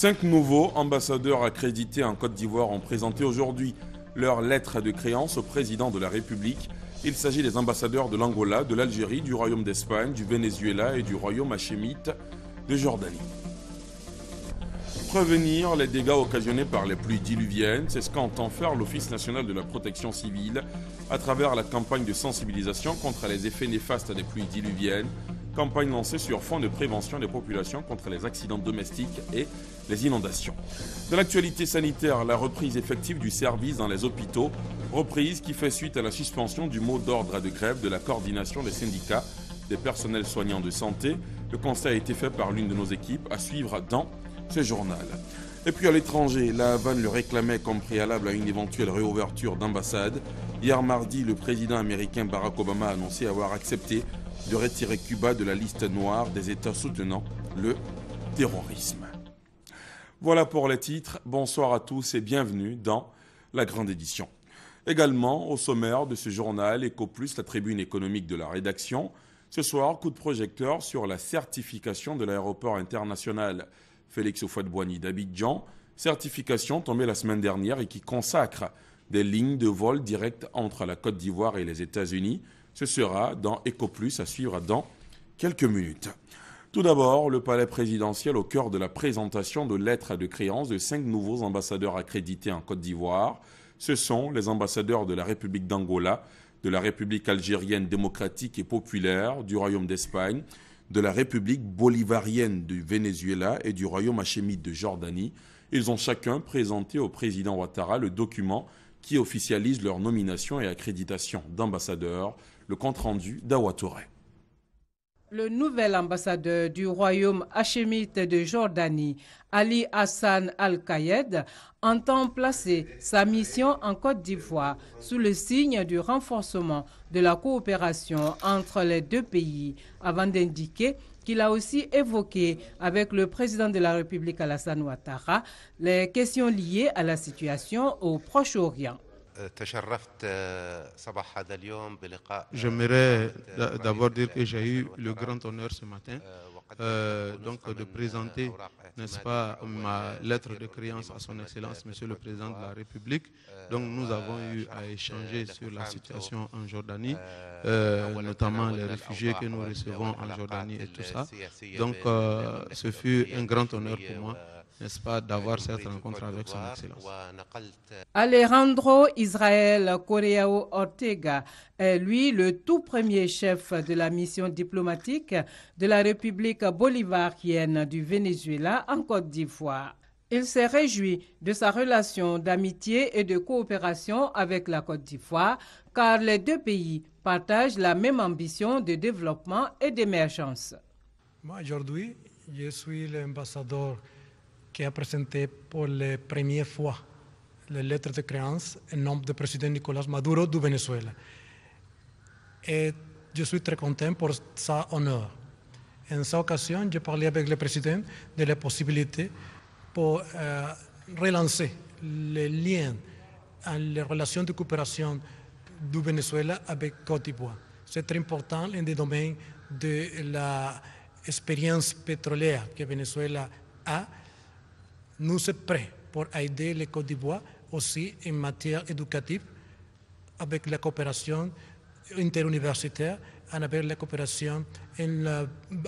5 nouveaux ambassadeurs accrédités en Côte d'Ivoire ont présenté aujourd'hui leur lettre de créance au président de la République. Il s'agit des ambassadeurs de l'Angola, de l'Algérie, du Royaume d'Espagne, du Venezuela et du Royaume hachémite de Jordanie. Prévenir les dégâts occasionnés par les pluies diluviennes, c'est ce qu'entend faire l'Office national de la protection civile à travers la campagne de sensibilisation contre les effets néfastes des pluies diluviennes, campagne lancée sur fond de prévention des populations contre les accidents domestiques et les inondations. De l'actualité sanitaire, la reprise effective du service dans les hôpitaux, reprise qui fait suite à la suspension du mot d'ordre de grève de la coordination des syndicats des personnels soignants de santé. Le constat a été fait par l'une de nos équipes à suivre dans ce journal. Et puis à l'étranger, la Havane le réclamait comme préalable à une éventuelle réouverture d'ambassade. Hier mardi, le président américain Barack Obama a annoncé avoir accepté de retirer Cuba de la liste noire des États soutenant le terrorisme. Voilà pour les titres. Bonsoir à tous et bienvenue dans la grande édition. Également, au sommaire de ce journal, EcoPlus, la tribune économique de la rédaction. Ce soir, coup de projecteur sur la certification de l'aéroport international Félix Houphouët-Boigny d'Abidjan, certification tombée la semaine dernière et qui consacre des lignes de vol directes entre la Côte d'Ivoire et les États-Unis. Ce sera dans EcoPlus à suivre dans quelques minutes. Tout d'abord, le palais présidentiel au cœur de la présentation de lettres de créance de 5 nouveaux ambassadeurs accrédités en Côte d'Ivoire. Ce sont les ambassadeurs de la République d'Angola, de la République algérienne démocratique et populaire, du Royaume d'Espagne, de la République bolivarienne du Venezuela et du Royaume hachémite de Jordanie. Ils ont chacun présenté au président Ouattara le document qui officialise leur nomination et accréditation d'ambassadeurs, le compte-rendu d'Awa Touré. Le nouvel ambassadeur du Royaume hachémite de Jordanie, Ali Hassan Al-Kayed, entend placer sa mission en Côte d'Ivoire sous le signe du renforcement de la coopération entre les deux pays, avant d'indiquer qu'il a aussi évoqué avec le président de la République Alassane Ouattara les questions liées à la situation au Proche-Orient. J'aimerais d'abord dire que j'ai eu le grand honneur ce matin de présenter, n'est-ce pas, ma lettre de créance à son Excellence, Monsieur le Président de la République. Donc nous avons eu à échanger sur la situation en Jordanie, notamment les réfugiés que nous recevons en Jordanie et tout ça. Donc ce fut un grand honneur pour moi, n'est-ce pas, d'avoir cette rencontre avec son Excellence. Alejandro Israel Correao Ortega est lui le tout premier chef de la mission diplomatique de la République bolivarienne du Venezuela en Côte d'Ivoire. Il s'est réjoui de sa relation d'amitié et de coopération avec la Côte d'Ivoire car les deux pays partagent la même ambition de développement et d'émergence. Moi, aujourd'hui, je suis l'ambassadeur qui a présenté pour la première fois les lettres de créance en nom du président Nicolás Maduro du Venezuela. Et je suis très content pour ça honneur. En cette occasion, j'ai parlé avec le président de la possibilité pour relancer les liens, les relations de coopération du Venezuela avec Côte d'Ivoire. C'est très important dans le domaine de l'expérience pétrolière que le Venezuela a. Nous sommes prêts pour aider le Côte d'Ivoire aussi en matière éducative avec la coopération interuniversitaire, avec la coopération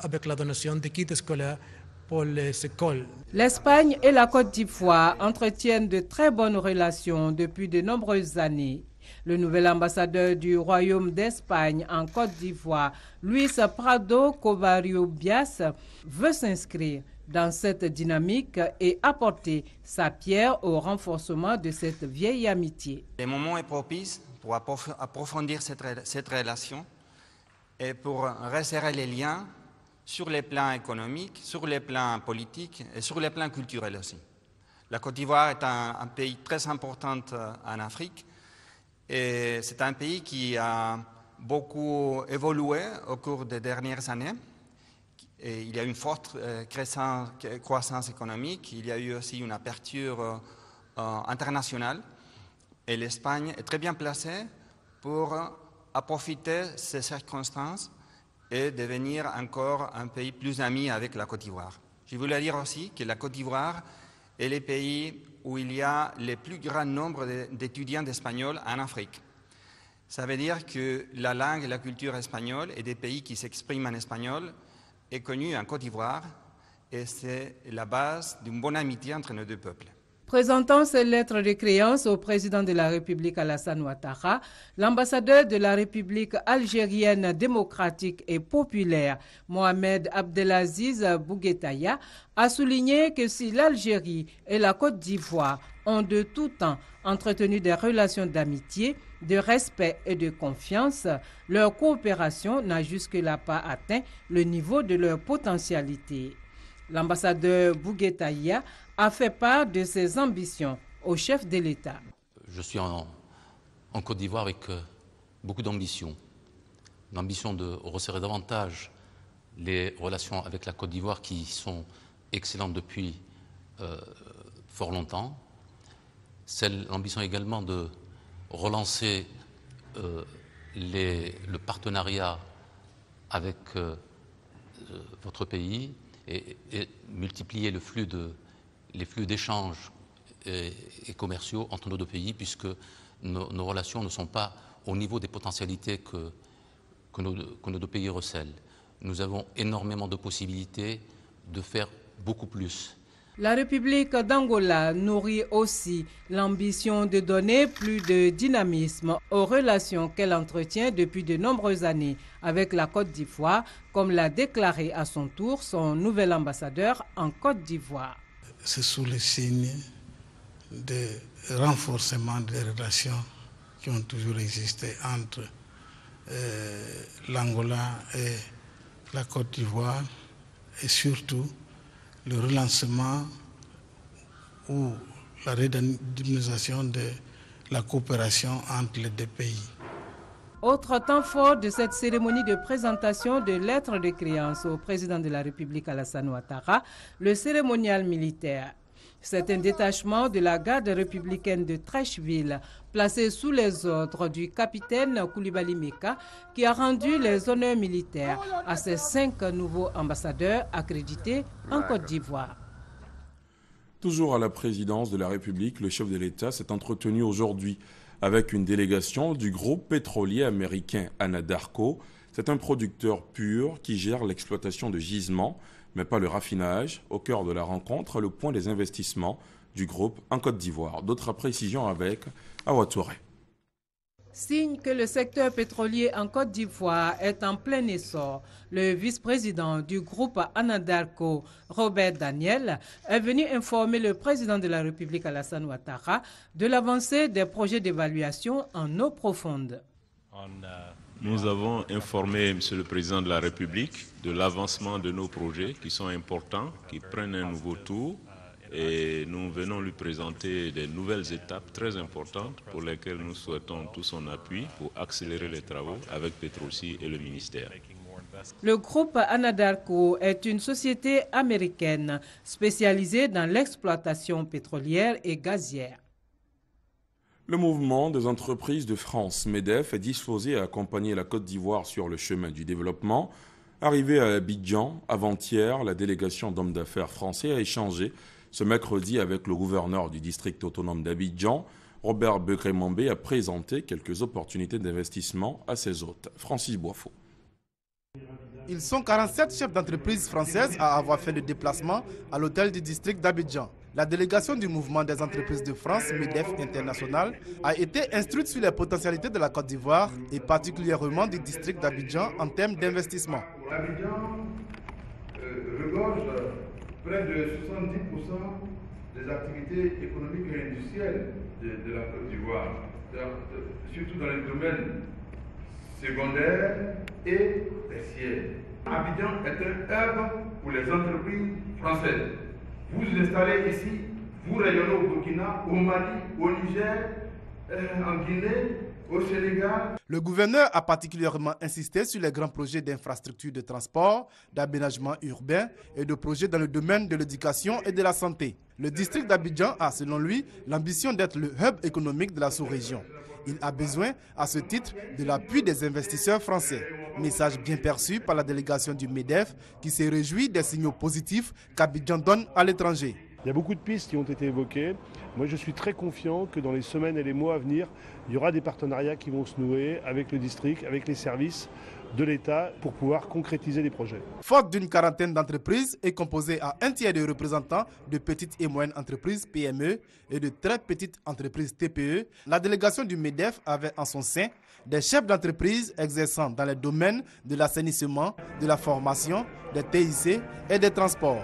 avec la donation de kits scolaires pour les écoles. L'Espagne et la Côte d'Ivoire entretiennent de très bonnes relations depuis de nombreuses années. Le nouvel ambassadeur du Royaume d'Espagne en Côte d'Ivoire, Luis Prado Covario Bias, veut s'inscrire dans cette dynamique et apporter sa pierre au renforcement de cette vieille amitié. Le moment est propice pour approfondir cette relation et pour resserrer les liens sur les plans économiques, sur les plans politiques et sur les plans culturels aussi. La Côte d'Ivoire est un pays très important en Afrique et c'est un pays qui a beaucoup évolué au cours des dernières années. Et il y a une forte croissance économique, il y a eu aussi une aperture internationale et l'Espagne est très bien placée pour profiter de ces circonstances et devenir encore un pays plus ami avec la Côte d'Ivoire. Je voulais dire aussi que la Côte d'Ivoire est le pays où il y a le plus grand nombre d'étudiants d'espagnol en Afrique. Ça veut dire que la langue et la culture espagnole et des pays qui s'expriment en espagnol est connue en Côte d'Ivoire et c'est la base d'une bonne amitié entre nos deux peuples. Présentant ses lettres de créance au président de la République Alassane Ouattara, l'ambassadeur de la République algérienne démocratique et populaire, Mohamed Abdelaziz Bouguetaya, a souligné que si l'Algérie et la Côte d'Ivoire ont de tout temps entretenu des relations d'amitié, de respect et de confiance, leur coopération n'a jusque-là pas atteint le niveau de leur potentialité. L'ambassadeur Bouguetaya a fait part de ses ambitions au chef de l'État. Je suis en Côte d'Ivoire avec beaucoup d'ambition. L'ambition de resserrer davantage les relations avec la Côte d'Ivoire qui sont excellentes depuis fort longtemps. C'est l'ambition également de relancer le partenariat avec votre pays et multiplier les flux d'échanges et commerciaux entre nos deux pays, puisque nos relations ne sont pas au niveau des potentialités que nos deux pays recèlent. Nous avons énormément de possibilités de faire beaucoup plus. La République d'Angola nourrit aussi l'ambition de donner plus de dynamisme aux relations qu'elle entretient depuis de nombreuses années avec la Côte d'Ivoire, comme l'a déclaré à son tour son nouvel ambassadeur en Côte d'Ivoire. C'est sous le signe de renforcement des relations qui ont toujours existé entre l'Angola et la Côte d'Ivoire et surtout le relancement ou la redynamisation de la coopération entre les deux pays. Autre temps fort de cette cérémonie de présentation de lettres de créance au président de la République Alassane Ouattara, le cérémonial militaire. C'est un détachement de la garde républicaine de Treichville, placé sous les ordres du capitaine Koulibaly Meka, qui a rendu les honneurs militaires à ses 5 nouveaux ambassadeurs accrédités en Côte d'Ivoire. Toujours à la présidence de la République, le chef de l'État s'est entretenu aujourd'hui avec une délégation du groupe pétrolier américain Anadarko. C'est un producteur pur qui gère l'exploitation de gisements, mais pas le raffinage. Au cœur de la rencontre, le point des investissements du groupe en Côte d'Ivoire. D'autres précisions avec Awa Touré. Signe que le secteur pétrolier en Côte d'Ivoire est en plein essor, le vice-président du groupe Anadarko, Robert Daniel, est venu informer le président de la République Alassane Ouattara de l'avancée des projets d'évaluation en eau profonde. Nous avons informé M. le Président de la République de l'avancement de nos projets qui sont importants, qui prennent un nouveau tour. Et nous venons lui présenter des nouvelles étapes très importantes pour lesquelles nous souhaitons tout son appui pour accélérer les travaux avec Petroci et le ministère. Le groupe Anadarko est une société américaine spécialisée dans l'exploitation pétrolière et gazière. Le mouvement des entreprises de France, MEDEF, est disposé à accompagner la Côte d'Ivoire sur le chemin du développement. Arrivé à Abidjan, avant-hier, la délégation d'hommes d'affaires français a échangé ce mercredi avec le gouverneur du district autonome d'Abidjan. Robert Begré-Mambé a présenté quelques opportunités d'investissement à ses hôtes. Francis Boifo. Ils sont 47 chefs d'entreprise françaises à avoir fait le déplacement à l'hôtel du district d'Abidjan. La délégation du mouvement des entreprises de France, MEDEF International, a été instruite sur les potentialités de la Côte d'Ivoire et particulièrement du district d'Abidjan en termes d'investissement. Abidjan regorge près de 70% des activités économiques et industrielles de la Côte d'Ivoire, surtout dans les domaines secondaires et tertiaires. Abidjan est un hub pour les entreprises françaises. Vous vous installez ici, vous rayonnez au Burkina, au Mali, au Niger, en Guinée, au Sénégal. Le gouverneur a particulièrement insisté sur les grands projets d'infrastructures de transport, d'aménagement urbain et de projets dans le domaine de l'éducation et de la santé. Le district d'Abidjan a, selon lui, l'ambition d'être le hub économique de la sous-région. Il a besoin, à ce titre, de l'appui des investisseurs français. Message bien perçu par la délégation du MEDEF qui se réjouit des signaux positifs qu'Abidjan donne à l'étranger. Il y a beaucoup de pistes qui ont été évoquées. Moi, je suis très confiant que dans les semaines et les mois à venir, il y aura des partenariats qui vont se nouer avec le district, avec les services de l'État pour pouvoir concrétiser les projets. Forte d'une quarantaine d'entreprises et composée à un tiers de représentants de petites et moyennes entreprises PME et de très petites entreprises TPE, la délégation du MEDEF avait en son sein des chefs d'entreprise exerçant dans les domaines de l'assainissement, de la formation, des TIC et des transports.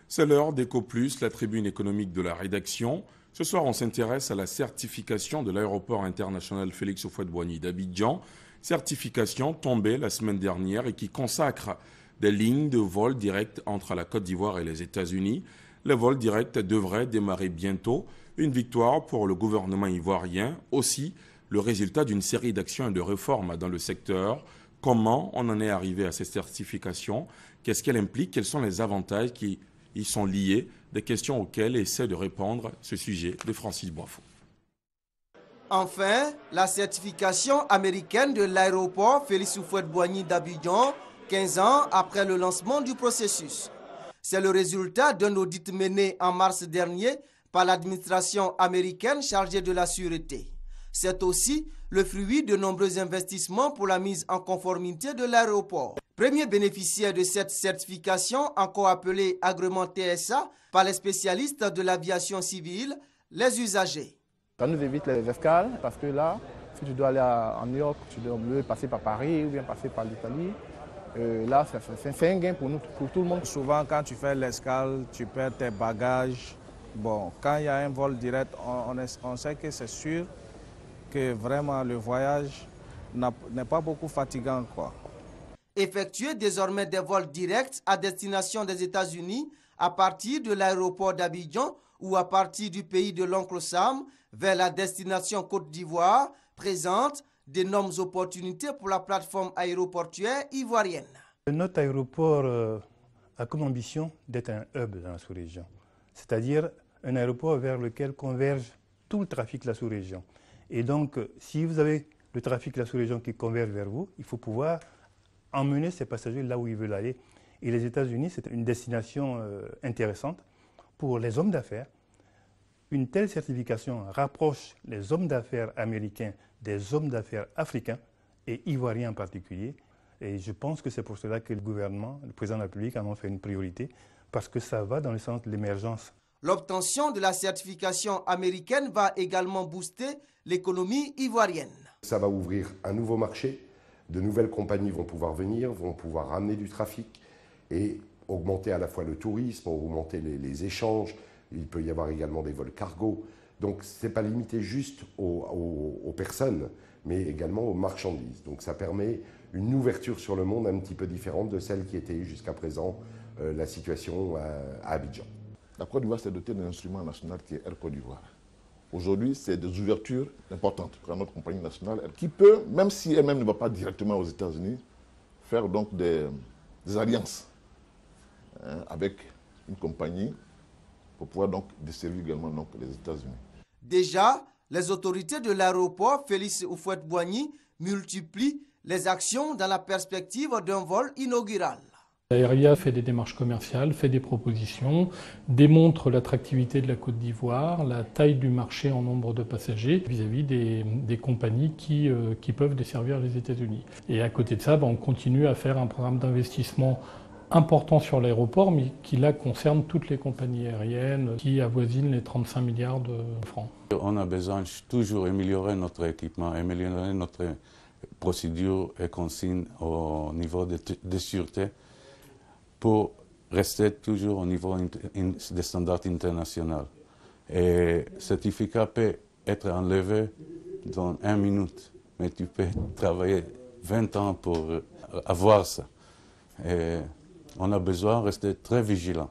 C'est l'heure d'EcoPlus, la tribune économique de la rédaction. Ce soir, on s'intéresse à la certification de l'aéroport international Félix Houphouët-Boigny d'Abidjan. Certification tombée la semaine dernière et qui consacre des lignes de vol direct entre la Côte d'Ivoire et les États-Unis. Les vols directs devraient démarrer bientôt. Une victoire pour le gouvernement ivoirien. Aussi, le résultat d'une série d'actions et de réformes dans le secteur. Comment on en est arrivé à cette certification? Qu'est-ce qu'elle implique? Quels sont les avantages qui y sont liés? Des questions auxquelles essaie de répondre ce sujet de Francis Boifo. Enfin, la certification américaine de l'aéroport Félix Houphouët-Boigny d'Abidjan, 15 ans après le lancement du processus. C'est le résultat d'un audit mené en mars dernier par l'administration américaine chargée de la sûreté. C'est aussi le fruit de nombreux investissements pour la mise en conformité de l'aéroport. Premier bénéficiaire de cette certification, encore appelée agrément TSA, par les spécialistes de l'aviation civile, les usagers. Ça nous évite les escales parce que là, si tu dois aller en New York, tu dois mieux passer par Paris ou bien passer par l'Italie. Là, c'est un gain pour nous, pour tout le monde. Souvent, quand tu fais l'escale, tu perds tes bagages. Bon, quand il y a un vol direct, on sait que c'est sûr que vraiment le voyage n'est pas beaucoup fatigant, quoi. Effectuer désormais des vols directs à destination des États-Unis à partir de l'aéroport d'Abidjan ou à partir du pays de l'oncle Sam vers la destination Côte d'Ivoire présente d'énormes opportunités pour la plateforme aéroportuaire ivoirienne. Notre aéroport a comme ambition d'être un hub dans la sous-région, c'est-à-dire un aéroport vers lequel converge tout le trafic de la sous-région. Et donc, si vous avez le trafic de la sous-région qui converge vers vous, il faut pouvoir emmener ces passagers là où ils veulent aller. Et les États-Unis, c'est une destination intéressante pour les hommes d'affaires. Une telle certification rapproche les hommes d'affaires américains des hommes d'affaires africains et ivoiriens en particulier. Et je pense que c'est pour cela que le gouvernement, le président de la République en ont fait une priorité, parce que ça va dans le sens de l'émergence. L'obtention de la certification américaine va également booster l'économie ivoirienne. Ça va ouvrir un nouveau marché. De nouvelles compagnies vont pouvoir venir, vont pouvoir ramener du trafic et augmenter à la fois le tourisme, augmenter les échanges. Il peut y avoir également des vols cargo. Donc ce n'est pas limité juste aux personnes, mais également aux marchandises. Donc ça permet une ouverture sur le monde un petit peu différente de celle qui était jusqu'à présent la situation à Abidjan. La Côte d'Ivoire s'est dotée d'un instrument national qui est Air Côte d'Ivoire. Aujourd'hui, c'est des ouvertures importantes pour notre compagnie nationale qui peut, même si elle-même ne va pas directement aux États-Unis, faire donc des alliances avec une compagnie pour pouvoir donc desservir également donc les États-Unis. Déjà, les autorités de l'aéroport Félix Houphouët-Boigny multiplient les actions dans la perspective d'un vol inaugural. Aéria fait des démarches commerciales, fait des propositions, démontre l'attractivité de la Côte d'Ivoire, la taille du marché en nombre de passagers vis-à-vis des compagnies qui peuvent desservir les États-Unis. Et à côté de ça, on continue à faire un programme d'investissement important sur l'aéroport, mais qui là concerne toutes les compagnies aériennes qui avoisinent les 35 milliards de francs. On a besoin de toujours améliorer notre équipement, améliorer notre procédure et consignes au niveau de sûreté, pour rester toujours au niveau des standards internationaux. Et le certificat peut être enlevé dans 1 minute, mais tu peux travailler 20 ans pour avoir ça. Et on a besoin de rester très vigilant.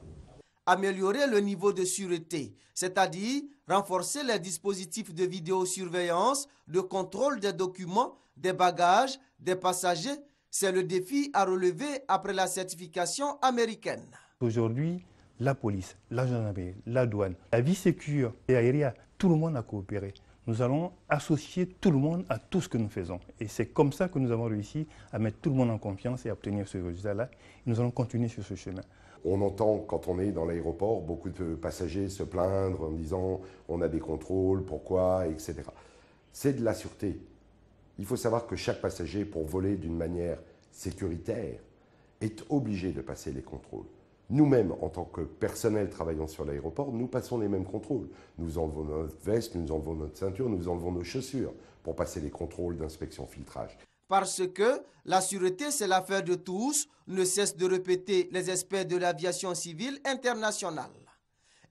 Améliorer le niveau de sûreté, c'est-à-dire renforcer les dispositifs de vidéosurveillance, de contrôle des documents, des bagages, des passagers, c'est le défi à relever après la certification américaine. Aujourd'hui, la police, la gendarmerie, la douane, la vie sécure et aérienne, tout le monde a coopéré. nous allons associer tout le monde à tout ce que nous faisons. Et c'est comme ça que nous avons réussi à mettre tout le monde en confiance et à obtenir ce résultat-là. Nous allons continuer sur ce chemin. On entend, quand on est dans l'aéroport, beaucoup de passagers se plaindre en disant « on a des contrôles, pourquoi ?» etc. C'est de la sûreté. Il faut savoir que chaque passager, pour voler d'une manière sécuritaire, est obligé de passer les contrôles. Nous-mêmes, en tant que personnel travaillant sur l'aéroport, nous passons les mêmes contrôles. Nous enlevons notre veste, nous enlevons notre ceinture, nous enlevons nos chaussures pour passer les contrôles d'inspection-filtrage. Parce que la sûreté, c'est l'affaire de tous, ne cessent de répéter les experts de l'aviation civile internationale.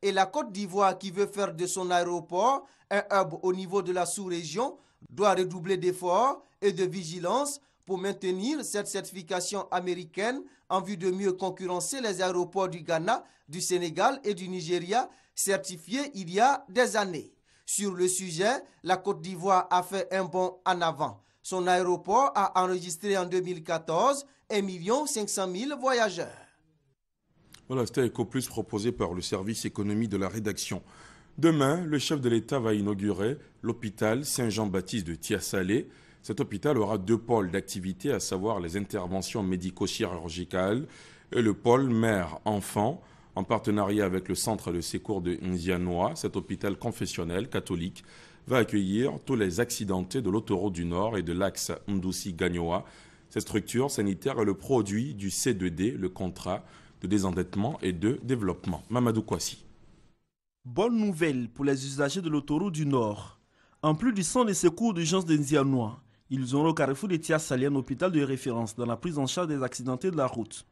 Et la Côte d'Ivoire, qui veut faire de son aéroport un hub au niveau de la sous-région, doit redoubler d'efforts et de vigilance pour maintenir cette certification américaine en vue de mieux concurrencer les aéroports du Ghana, du Sénégal et du Nigeria, certifiés il y a des années. Sur le sujet, la Côte d'Ivoire a fait un bond en avant. Son aéroport a enregistré en 2014 1 500 000 voyageurs. Voilà, c'était EcoPlus proposé par le service économie de la rédaction. Demain, le chef de l'État va inaugurer l'hôpital Saint-Jean-Baptiste de Tia-Salé. Cet hôpital aura 2 pôles d'activité, à savoir les interventions médico-chirurgicales et le pôle mère-enfant, en partenariat avec le centre de secours de Nzianoa. Cet hôpital confessionnel catholique va accueillir tous les accidentés de l'autoroute du Nord et de l'axe Ndoussi-Gagnoa. Cette structure sanitaire est le produit du C2D, le contrat de désendettement et de développement. Mamadou Kouassi. Bonne nouvelle pour les usagers de l'autoroute du Nord. En plus du centre de secours d'urgence de Nzianoa, ils auront au carrefour de Tia-Salé un hôpital de référence dans la prise en charge des accidentés de la route.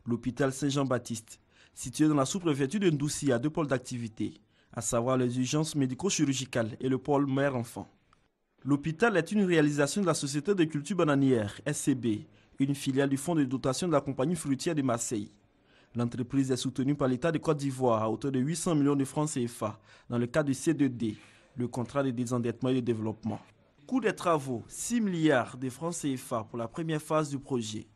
L'hôpital Saint-Jean-Baptiste, situé dans la sous-préfecture de Ndoussi, a 2 pôles d'activité, à savoir les urgences médico-chirurgicales et le pôle mère-enfant. L'hôpital est une réalisation de la Société de culture bananière, SCB, une filiale du fonds de dotation de la compagnie fruitière de Marseille. L'entreprise est soutenue par l'État de Côte d'Ivoire à hauteur de 800 millions de francs CFA dans le cadre du C2D, le contrat de désendettement et de développement. Coût des travaux, 6 milliards de francs CFA pour la première phase du projet.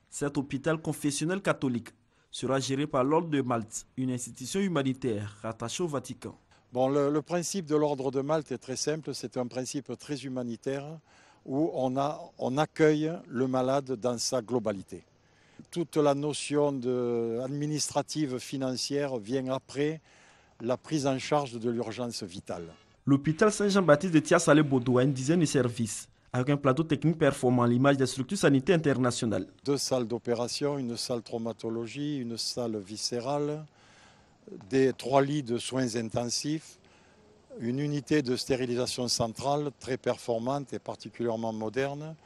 Cet hôpital confessionnel catholique sera géré par l'Ordre de Malte, une institution humanitaire rattachée au Vatican. Bon, le principe de l'Ordre de Malte est très simple, c'est un principe très humanitaire où on accueille le malade dans sa globalité. Toute la notion administrative, financière vient après la prise en charge de l'urgence vitale. L'hôpital Saint-Jean-Baptiste de Tia-Salé-Bodo a une dizaine de services, avec un plateau technique performant à l'image des structures sanitaires internationales. 2 salles d'opération, une salle traumatologie, une salle viscérale, 3 lits de soins intensifs, une unité de stérilisation centrale très performante et particulièrement moderne,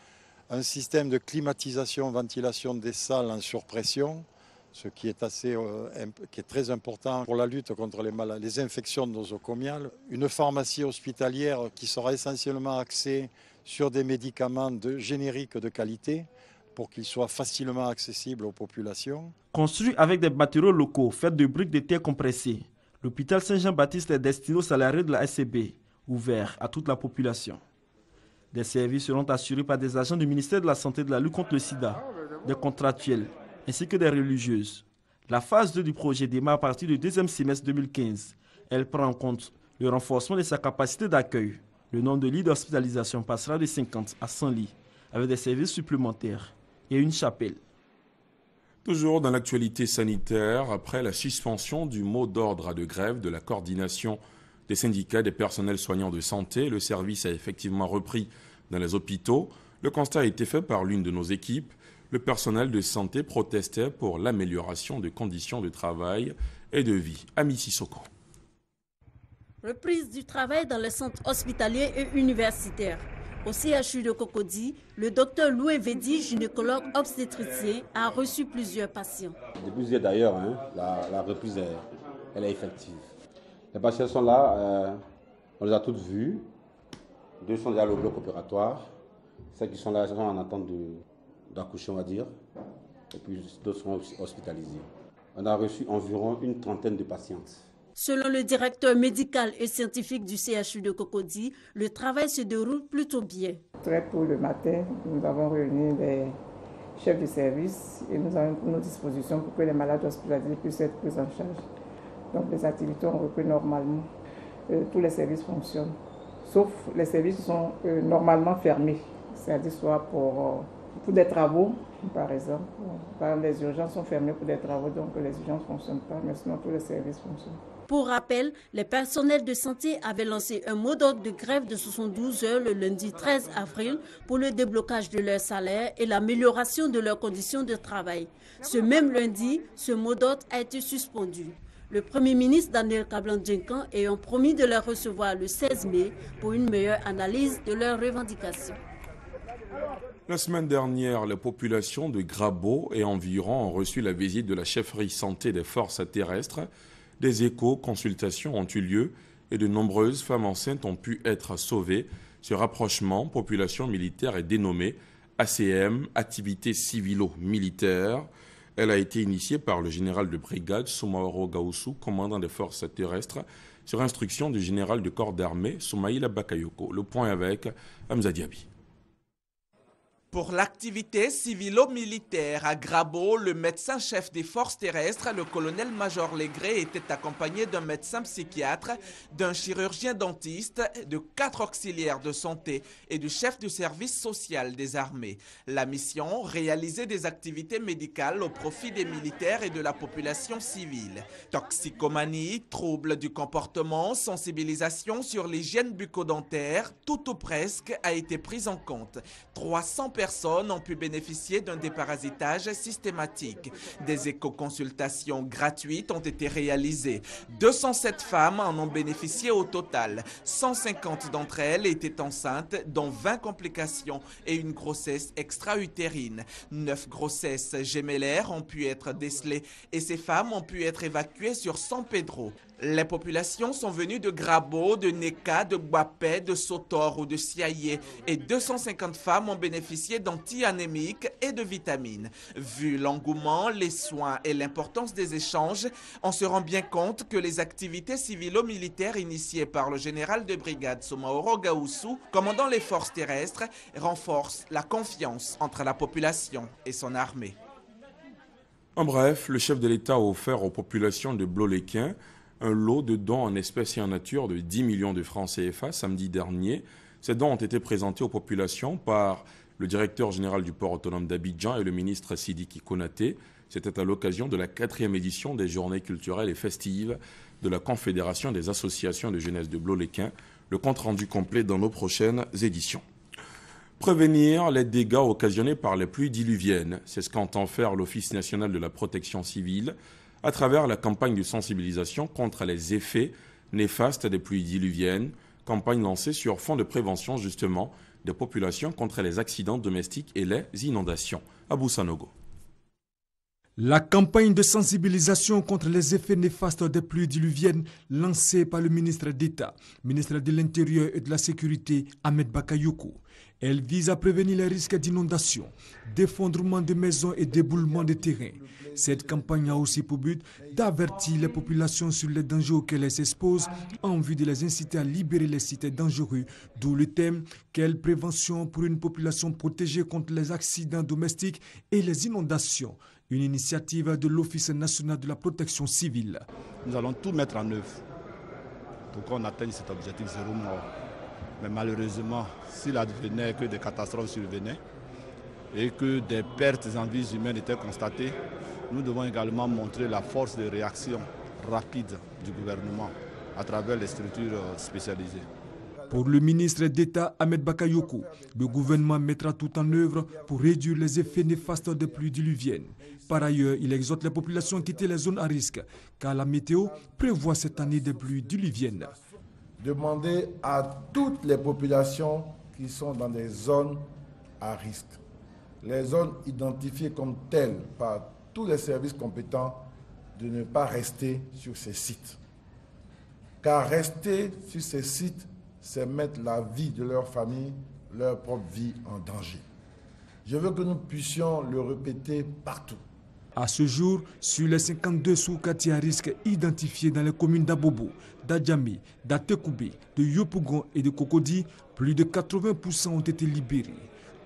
un système de climatisation-ventilation des salles en surpression, ce qui est très important pour la lutte contre les infections nosocomiales, une pharmacie hospitalière qui sera essentiellement axée sur des médicaments génériques de qualité pour qu'ils soient facilement accessibles aux populations. Construit avec des matériaux locaux faits de briques de terre compressées, l'hôpital Saint-Jean-Baptiste est destiné aux salariés de la SCB, ouvert à toute la population. Des services seront assurés par des agents du ministère de la Santé et de la lutte contre le sida, des contractuels, ainsi que des religieuses. La phase 2 du projet démarre à partir du 2e semestre 2015. Elle prend en compte le renforcement de sa capacité d'accueil. Le nombre de lits d'hospitalisation passera de 50 à 100 lits, avec des services supplémentaires et une chapelle. Toujours dans l'actualité sanitaire, après la suspension du mot d'ordre de grève de la coordination des syndicats des personnels soignants de santé, le service a effectivement repris dans les hôpitaux. Le constat a été fait par l'une de nos équipes. Le personnel de santé protestait pour l'amélioration des conditions de travail et de vie. Ami Sissoko. Reprise du travail dans les centres hospitaliers et universitaires. Au CHU de Cocody, le docteur Louis Vedi, gynécologue obstétricien, a reçu plusieurs patients. Depuis hier d'ailleurs, la reprise elle est effective. Les patients sont là, on les a toutes vues. 2 sont déjà au bloc opératoire. Celles qui sont là sont en attente d'accoucher, on va dire. Et puis d'autres sont hospitalisés. On a reçu environ une 30aine de patientes. Selon le directeur médical et scientifique du CHU de Cocody, le travail se déroule plutôt bien. Très tôt le matin, nous avons réuni les chefs de service et nous avons pris nos dispositions pour que les malades hospitalisés puissent être pris en charge. Donc les activités ont repris normalement. Tous les services fonctionnent sauf les services qui sont normalement fermés, c'est-à-dire soit pour des travaux, par exemple. Par exemple, les urgences sont fermées pour des travaux, donc les urgences ne fonctionnent pas, mais sinon tous les services fonctionnent. Pour rappel, les personnels de santé avaient lancé un mot d'ordre de grève de 72 heures le lundi 13 avril pour le déblocage de leur salaire et l'amélioration de leurs conditions de travail. Ce même lundi, ce mot d'ordre a été suspendu. Le Premier ministre Daniel Kablan-Djenkan ayant promis de les recevoir le 16 mai pour une meilleure analyse de leurs revendications. La semaine dernière, la population de Grabo et environ ont reçu la visite de la chefferie santé des forces terrestres. Des éco-consultations ont eu lieu et de nombreuses femmes enceintes ont pu être sauvées. Ce rapprochement population militaire est dénommé ACM, Activité Civilo-Militaire. Elle a été initiée par le général de brigade Soumaoro Gaoussou, commandant des forces terrestres, sur instruction du général de corps d'armée Soumaïla Bakayoko. Le point avec Hamza Diaby. Pour l'activité civilo-militaire à Grabo, le médecin-chef des forces terrestres, le colonel-major Legré, était accompagné d'un médecin psychiatre, d'un chirurgien dentiste, de 4 auxiliaires de santé et du chef du service social des armées. La mission, réaliser des activités médicales au profit des militaires et de la population civile. Toxicomanie, troubles du comportement, sensibilisation sur l'hygiène bucco-dentaire, tout ou presque a été prise en compte. 300 personnes ont pu bénéficier d'un déparasitage systématique. Des éco-consultations gratuites ont été réalisées. 207 femmes en ont bénéficié au total. 150 d'entre elles étaient enceintes, dont 20 complications et une grossesse extra-utérine. 9 grossesses gémellaires ont pu être décelées et ces femmes ont pu être évacuées sur San Pedro. Les populations sont venues de Grabo, de Neka, de Guapé, de Sotor ou de Siaye et 250 femmes ont bénéficié d'anti-anémiques et de vitamines. Vu l'engouement, les soins et l'importance des échanges, on se rend bien compte que les activités civilo-militaires initiées par le général de brigade Soumaoro Gaoussou, commandant les forces terrestres, renforcent la confiance entre la population et son armée. En bref, le chef de l'État a offert aux populations de Bloléquin un lot de dons en espèces et en nature de 10 millions de francs CFA samedi dernier. Ces dons ont été présentés aux populations par le directeur général du port autonome d'Abidjan et le ministre Sidiki Konaté. C'était à l'occasion de la 4e édition des journées culturelles et festives de la Confédération des associations de jeunesse de Bloléquin. Le compte rendu complet dans nos prochaines éditions. Prévenir les dégâts occasionnés par les pluies diluviennes, c'est ce qu'entend faire l'Office national de la protection civile à travers la campagne de sensibilisation contre les effets néfastes des pluies diluviennes, campagne lancée sur fond de prévention justement des populations contre les accidents domestiques et les inondations. Abou Sanogo. La campagne de sensibilisation contre les effets néfastes des pluies diluviennes lancée par le ministre d'État, ministre de l'Intérieur et de la Sécurité, Ahmed Bakayoko. Elle vise à prévenir les risques d'inondation, d'effondrement de maisons et d'éboulement de terrain. Cette campagne a aussi pour but d'avertir les populations sur les dangers auxquels elles s'exposent en vue de les inciter à libérer les sites dangereux, d'où le thème « Quelle prévention pour une population protégée contre les accidents domestiques et les inondations ?» Une initiative de l'Office national de la protection civile. Nous allons tout mettre en œuvre pour qu'on atteigne cet objectif zéro mort. Mais malheureusement, s'il advenait que des catastrophes survenaient et que des pertes en vies humaines étaient constatées, nous devons également montrer la force de réaction rapide du gouvernement à travers les structures spécialisées. Pour le ministre d'État Ahmed Bakayoko, le gouvernement mettra tout en œuvre pour réduire les effets néfastes des pluies diluviennes. Par ailleurs, il exhorte les populations à quitter les zones à risque, car la météo prévoit cette année des pluies diluviennes. Demander à toutes les populations qui sont dans des zones à risque, les zones identifiées comme telles par tous les services compétents, de ne pas rester sur ces sites. Car rester sur ces sites, c'est mettre la vie de leur famille, leur propre vie en danger. Je veux que nous puissions le répéter partout. À ce jour, sur les 52 sous-quartiers à risque identifiés dans les communes d'Abobo, d'Adjamé, d'Atekoubé, de Yopougon et de Cocody, plus de 80% ont été libérés.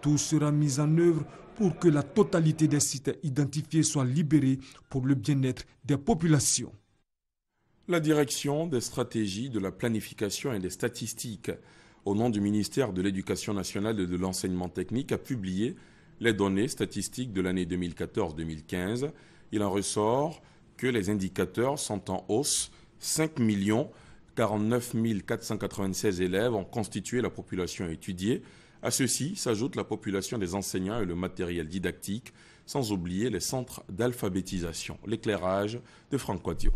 Tout sera mis en œuvre pour que la totalité des sites identifiés soit libérée pour le bien-être des populations. La direction des stratégies, de la planification et des statistiques au nom du ministère de l'Éducation nationale et de l'enseignement technique, a publié les données statistiques de l'année 2014-2015. Il en ressort que les indicateurs sont en hausse. 5 49 496 élèves ont constitué la population étudiée. À ceci s'ajoute la population des enseignants et le matériel didactique, sans oublier les centres d'alphabétisation. L'éclairage de Franck Quadio.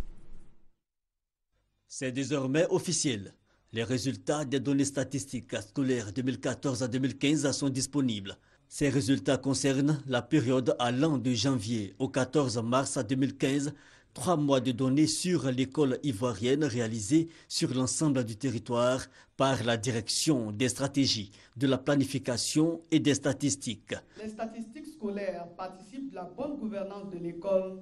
C'est désormais officiel. Les résultats des données statistiques scolaires 2014 à 2015 sont disponibles. Ces résultats concernent la période allant de janvier au 14 mars 2015, 3 mois de données sur l'école ivoirienne réalisées sur l'ensemble du territoire par la direction des stratégies, de la planification et des statistiques. Les statistiques scolaires participent de la bonne gouvernance de l'école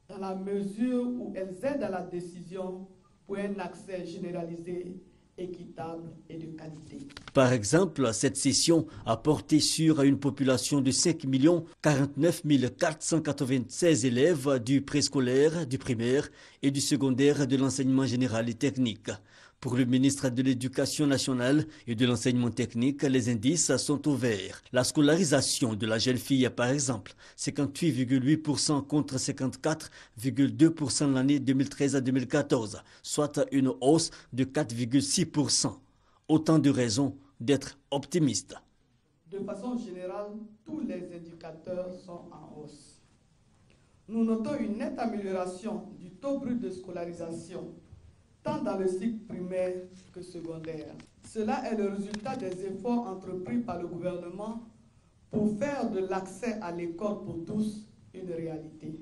dans la mesure où elles aident à la décision pour un accès généralisé, équitable et de qualité. Par exemple, cette session a porté sur une population de 5 49 496 élèves du préscolaire, du primaire et du secondaire de l'enseignement général et technique. Pour le ministre de l'Éducation nationale et de l'enseignement technique, les indices sont au vert. La scolarisation de la jeune fille, par exemple, 58,8% contre 54,2% l'année 2013 à 2014, soit une hausse de 4,6%. Autant de raisons d'être optimiste. De façon générale, tous les indicateurs sont en hausse. Nous notons une nette amélioration du taux brut de scolarisation, tant dans le cycle primaire que secondaire. Cela est le résultat des efforts entrepris par le gouvernement pour faire de l'accès à l'école pour tous une réalité.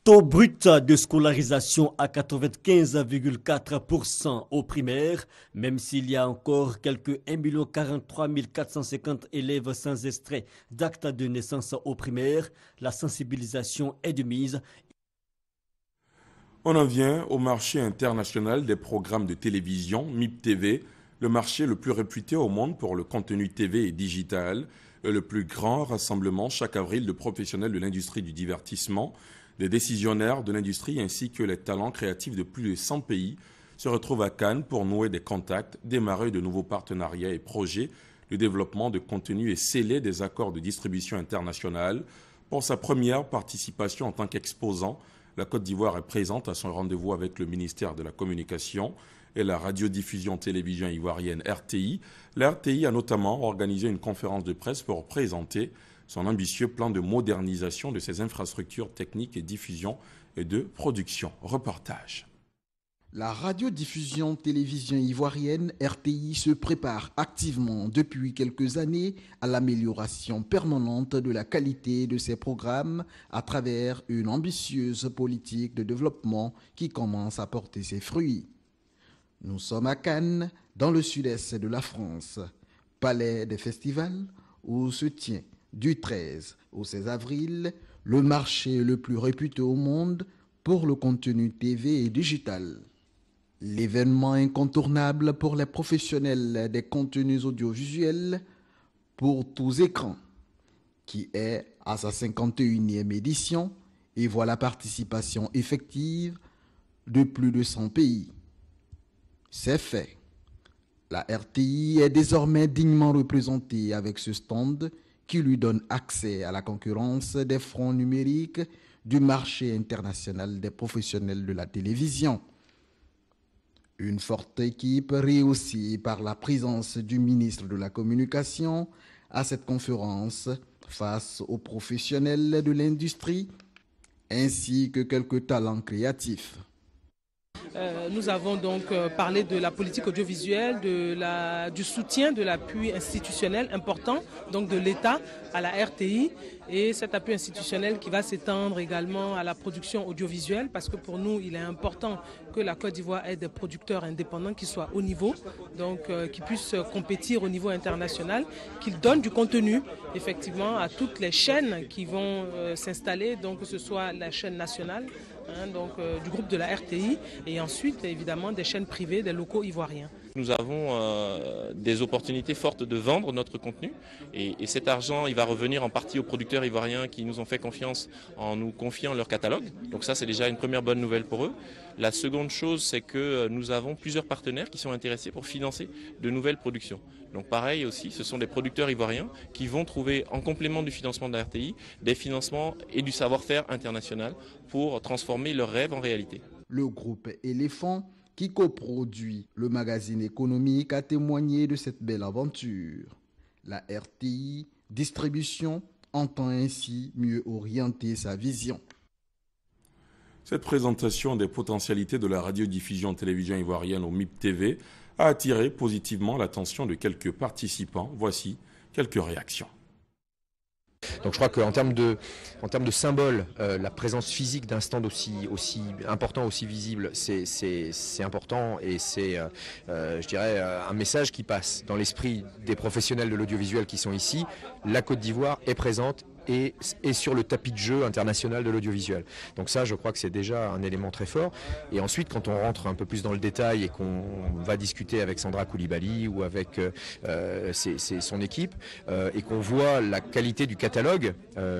Taux brut de scolarisation à 95,4% au primaire, même s'il y a encore quelques 1 43 450 élèves sans extrait d'acte de naissance au primaire, la sensibilisation est de mise. On en vient au marché international des programmes de télévision, MIP TV, le marché le plus réputé au monde pour le contenu TV et digital, le plus grand rassemblement chaque avril de professionnels de l'industrie du divertissement, des décisionnaires de l'industrie ainsi que les talents créatifs de plus de 100 pays se retrouvent à Cannes pour nouer des contacts, démarrer de nouveaux partenariats et projets, le développement de contenu et sceller des accords de distribution internationale. Pour sa première participation en tant qu'exposant, la Côte d'Ivoire est présente à son rendez-vous avec le ministère de la Communication et la radiodiffusion télévision ivoirienne RTI. La RTI a notamment organisé une conférence de presse pour présenter son ambitieux plan de modernisation de ses infrastructures techniques et diffusion et de production. Reportage. La radiodiffusion télévision ivoirienne RTI se prépare activement depuis quelques années à l'amélioration permanente de la qualité de ses programmes à travers une ambitieuse politique de développement qui commence à porter ses fruits. Nous sommes à Cannes, dans le sud-est de la France, palais des festivals où se tient du 13 au 16 avril le marché le plus réputé au monde pour le contenu TV et digital. L'événement incontournable pour les professionnels des contenus audiovisuels pour tous écrans, qui est à sa 51e édition et voit la participation effective de plus de 100 pays. C'est fait. La RTI est désormais dignement représentée avec ce stand qui lui donne accès à la concurrence des fronts numériques du marché international des professionnels de la télévision. Une forte équipe réussie par la présence du ministre de la Communication à cette conférence face aux professionnels de l'industrie ainsi que quelques talents créatifs. Nous avons donc parlé de la politique audiovisuelle, du soutien, de l'appui institutionnel important donc de l'État à la RTI et cet appui institutionnel qui va s'étendre également à la production audiovisuelle parce que pour nous il est important que la Côte d'Ivoire ait des producteurs indépendants qui soient au niveau, donc qui puissent compétir au niveau international, qu'ils donnent du contenu effectivement à toutes les chaînes qui vont s'installer, donc que ce soit la chaîne nationale, du groupe de la RTI et ensuite évidemment des chaînes privées, des locaux ivoiriens. Nous avons des opportunités fortes de vendre notre contenu et cet argent il va revenir en partie aux producteurs ivoiriens qui nous ont fait confiance en nous confiant leur catalogue. Donc ça c'est déjà une première bonne nouvelle pour eux. La seconde chose c'est que nous avons plusieurs partenaires qui sont intéressés pour financer de nouvelles productions. Donc pareil aussi, ce sont des producteurs ivoiriens qui vont trouver en complément du financement de la RTI des financements et du savoir-faire international pour transformer leurs rêves en réalité. Le groupe Éléphant, qui coproduit le magazine économique, a témoigné de cette belle aventure. La RTI Distribution entend ainsi mieux orienter sa vision. Cette présentation des potentialités de la radiodiffusion télévision ivoirienne au MIP TV a attiré positivement l'attention de quelques participants. Voici quelques réactions. Donc je crois qu'en termes de symbole, la présence physique d'un stand aussi important, aussi visible, c'est important et c'est, je dirais, un message qui passe dans l'esprit des professionnels de l'audiovisuel qui sont ici. La Côte d'Ivoire est présente et sur le tapis de jeu international de l'audiovisuel. Donc ça, je crois que c'est déjà un élément très fort. Et ensuite, quand on rentre un peu plus dans le détail et qu'on va discuter avec Sandra Koulibaly ou avec son équipe et qu'on voit la qualité du catalogue,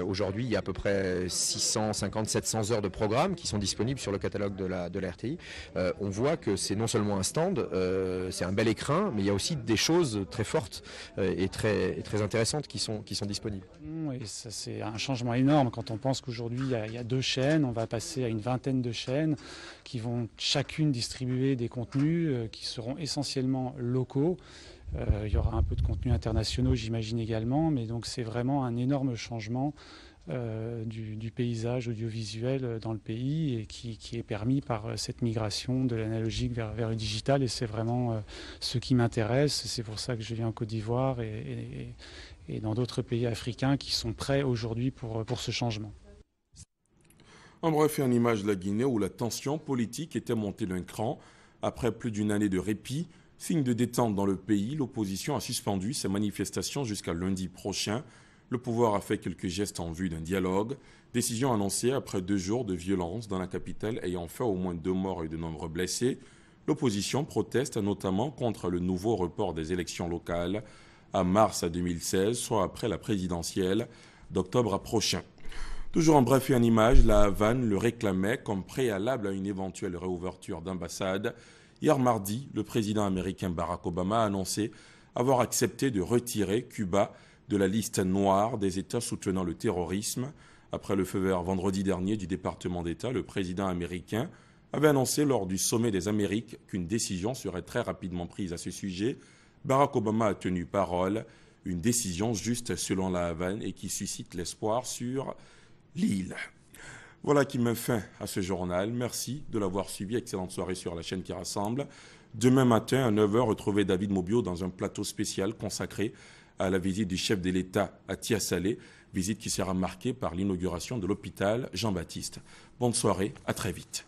aujourd'hui, il y a à peu près 650-700 heures de programme qui sont disponibles sur le catalogue de la RTI. On voit que c'est non seulement un stand, c'est un bel écrin, mais il y a aussi des choses très fortes et très intéressantes qui sont disponibles. Oui, c'est un changement énorme quand on pense qu'aujourd'hui il y a 2 chaînes, on va passer à une vingtaine de chaînes qui vont chacune distribuer des contenus qui seront essentiellement locaux. Il y aura un peu de contenus internationaux j'imagine également, mais donc c'est vraiment un énorme changement du paysage audiovisuel dans le pays et qui est permis par cette migration de l'analogique vers le digital, et c'est vraiment ce qui m'intéresse. C'est pour ça que je viens en Côte d'Ivoire et dans d'autres pays africains qui sont prêts aujourd'hui pour ce changement. En bref, une image de la Guinée où la tension politique était montée d'un cran. Après plus d'une année de répit, signe de détente dans le pays, l'opposition a suspendu ses manifestations jusqu'à lundi prochain. Le pouvoir a fait quelques gestes en vue d'un dialogue. Décision annoncée après 2 jours de violence dans la capitale ayant fait au moins 2 morts et de nombreux blessés. L'opposition proteste notamment contre le nouveau report des élections locales à mars 2016, soit après la présidentielle d'octobre prochain. Toujours en bref et en image, la Havane le réclamait comme préalable à une éventuelle réouverture d'ambassade. Hier mardi, le président américain Barack Obama a annoncé avoir accepté de retirer Cuba de la liste noire des États soutenant le terrorisme. Après le feu vert vendredi dernier du département d'État, le président américain avait annoncé lors du sommet des Amériques qu'une décision serait très rapidement prise à ce sujet. Barack Obama a tenu parole, une décision juste selon la Havane et qui suscite l'espoir sur l'île. Voilà qui met fin à ce journal. Merci de l'avoir suivi. Excellente soirée sur la chaîne qui rassemble. Demain matin à 9h, retrouvez David Mobio dans un plateau spécial consacré à la visite du chef de l'État à Tia-Salé, visite qui sera marquée par l'inauguration de l'hôpital Jean-Baptiste. Bonne soirée, à très vite.